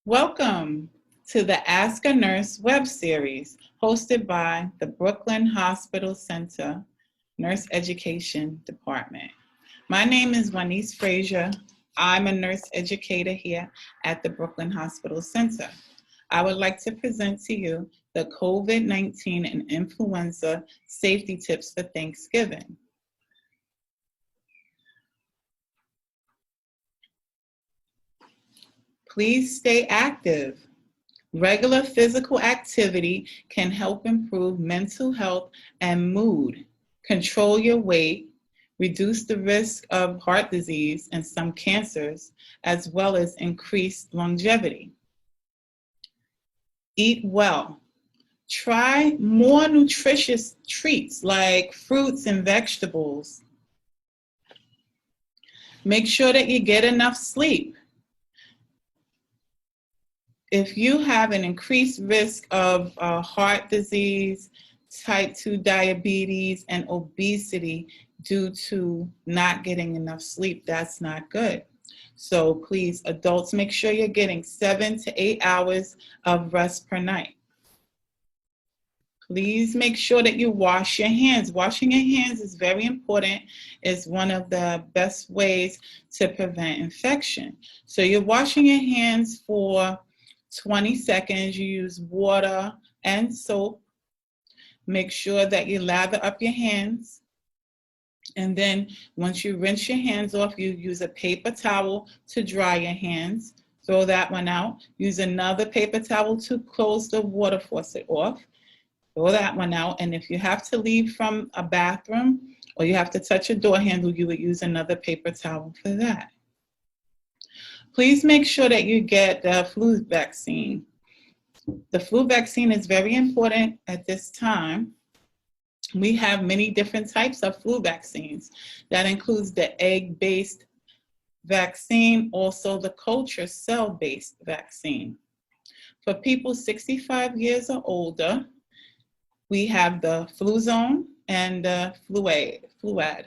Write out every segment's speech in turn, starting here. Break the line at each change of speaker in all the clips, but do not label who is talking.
Welcome to the Ask a Nurse web series hosted by the Brooklyn Hospital Center Nurse Education Department. My name is Juanice Frazier. I'm a nurse educator here at the Brooklyn Hospital Center. I would like to present to you the COVID-19 and influenza safety tips for Thanksgiving. Please stay active. Regular physical activity can help improve mental health and mood, control your weight, reduce the risk of heart disease and some cancers, as well as increase longevity. Eat well. Try more nutritious treats like fruits and vegetables. Make sure that you get enough sleep. If you have an increased risk of heart disease, type 2 diabetes, and obesity due to not getting enough sleep, that's not good. So please, adults, make sure you're getting 7 to 8 hours of rest per night. Please make sure that you wash your hands. Washing your hands is very important. It's one of the best ways to prevent infection. So you're washing your hands for 20 seconds. You use water and soap. Make sure that you lather up your hands. And then once you rinse your hands off, you use a paper towel to dry your hands. Throw that one out. Use another paper towel to close the water faucet off. Throw that one out. And if you have to leave from a bathroom or you have to touch a door handle, you would use another paper towel for that. Please make sure that you get the flu vaccine. The flu vaccine is very important at this time. We have many different types of flu vaccines. That includes the egg-based vaccine, also the culture cell-based vaccine. For people 65 years or older, we have the Fluzone and the Fluad.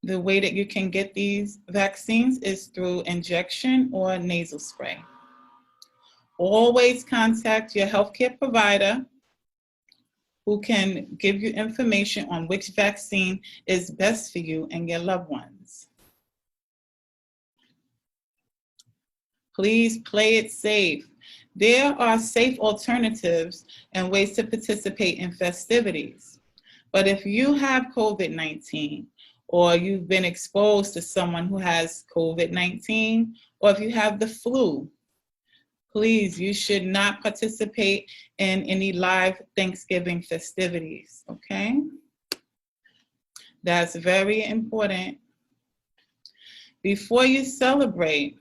The way that you can get these vaccines is through injection or nasal spray. Always contact your healthcare provider who can give you information on which vaccine is best for you and your loved ones. Please play it safe. There are safe alternatives and ways to participate in festivities. But if you have COVID-19, or you've been exposed to someone who has COVID-19, or if you have the flu, please, you should not participate in any live Thanksgiving festivities, okay? That's very important. Before you celebrate,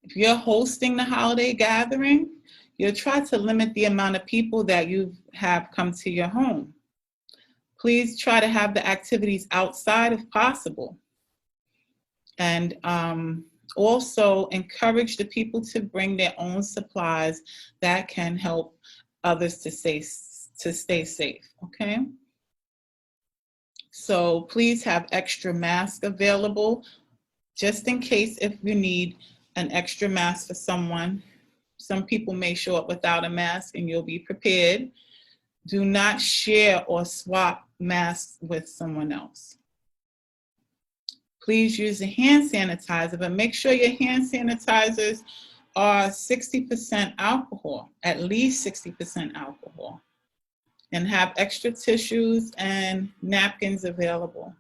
if you're hosting the holiday gathering, you'll try to limit the amount of people that you have come to your home. Please try to have the activities outside if possible. And also encourage the people to bring their own supplies that can help others to stay safe, okay? So please have extra masks available just in case if you need an extra mask for someone. Some people may show up without a mask and you'll be prepared. Do not share or swap masks with someone else. Please use a hand sanitizer, but make sure your hand sanitizers are 60% alcohol, at least 60% alcohol, and have extra tissues and napkins available.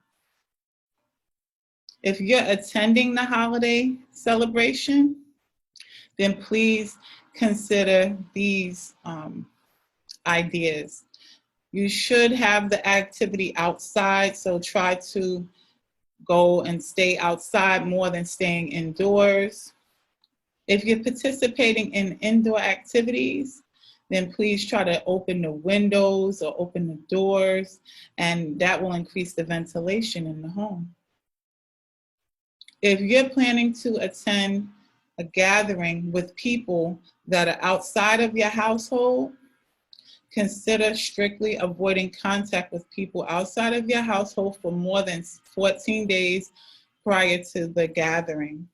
If you're attending the holiday celebration, then please consider these ideas. You should have the activity outside, so try to go and stay outside more than staying indoors. If you're participating in indoor activities, then please try to open the windows or open the doors, and that will increase the ventilation in the home. If you're planning to attend a gathering with people that are outside of your household, consider strictly avoiding contact with people outside of your household for more than 14 days prior to the gathering.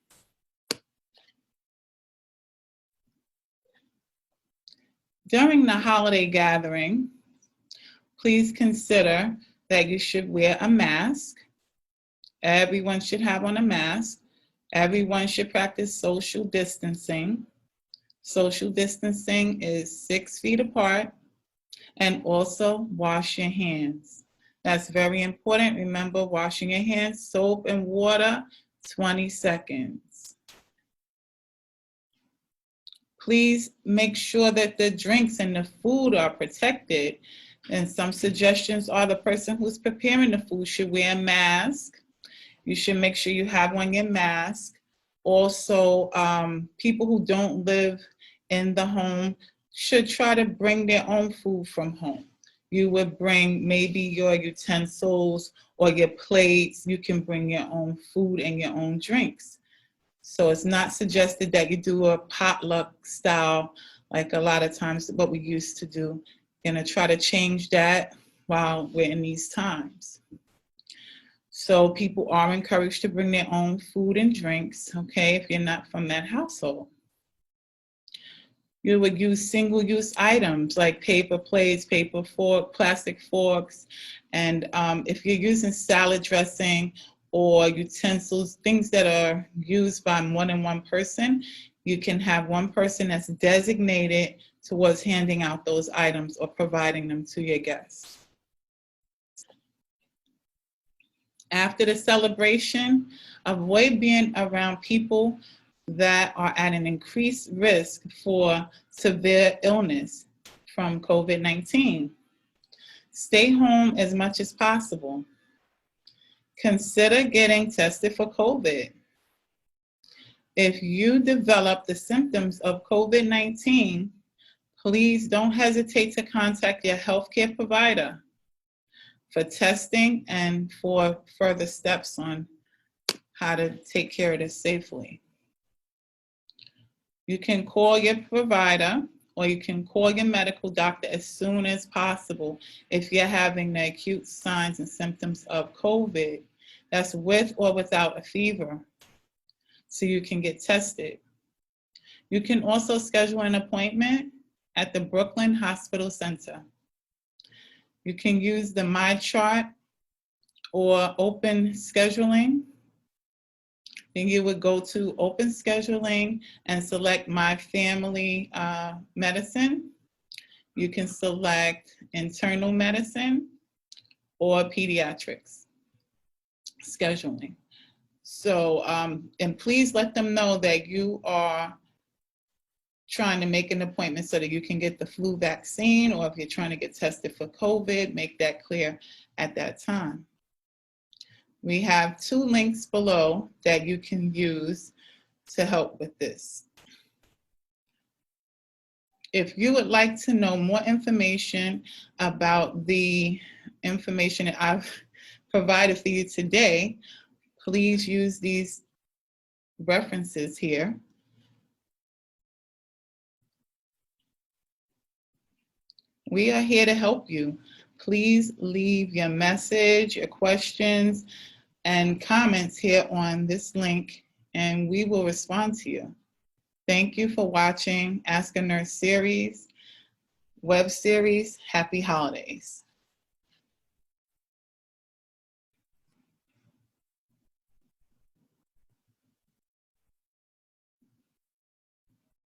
During the holiday gathering, please consider that you should wear a mask. Everyone should have on a mask. Everyone should practice social distancing. Social distancing is 6 feet apart, and also wash your hands. That's very important. Remember, washing your hands, soap and water, 20 seconds. Please make sure that the drinks and the food are protected. And some suggestions are the person who's preparing the food should wear a mask. You should make sure you have on your mask. Also, people who don't live in the home should try to bring their own food from home. You would bring maybe your utensils or your plates. You can bring your own food and your own drinks. So it's not suggested that you do a potluck style like a lot of times what we used to do. Gonna try to change that while we're in these times. So people are encouraged to bring their own food and drinks, okay, if you're not from that household. You would use single-use items like paper plates, paper fork, plastic forks, and if you're using salad dressing or utensils, things that are used by more than one person, you can have one person that's designated towards handing out those items or providing them to your guests. After the celebration, avoid being around people that are at an increased risk for severe illness from COVID-19. Stay home as much as possible. Consider getting tested for COVID. If you develop the symptoms of COVID-19, please don't hesitate to contact your healthcare provider for testing and for further steps on how to take care of this safely. You can call your provider or you can call your medical doctor as soon as possible if you're having the acute signs and symptoms of COVID. That's with or without a fever, so you can get tested. You can also schedule an appointment at the Brooklyn Hospital Center. You can use the MyChart or Open Scheduling. Then you would go to Open Scheduling and select My Family Medicine. You can select Internal Medicine or Pediatrics Scheduling. So, and please let them know that you are trying to make an appointment so that you can get the flu vaccine, or if you're trying to get tested for COVID, make that clear at that time. We have 2 links below that you can use to help with this. If you would like to know more information about the information that I've provided for you today, please use these references here. We are here to help you. Please leave your message, your questions, and comments here on this link, and we will respond to you. Thank you for watching Ask a Nurse series, web series. Happy holidays.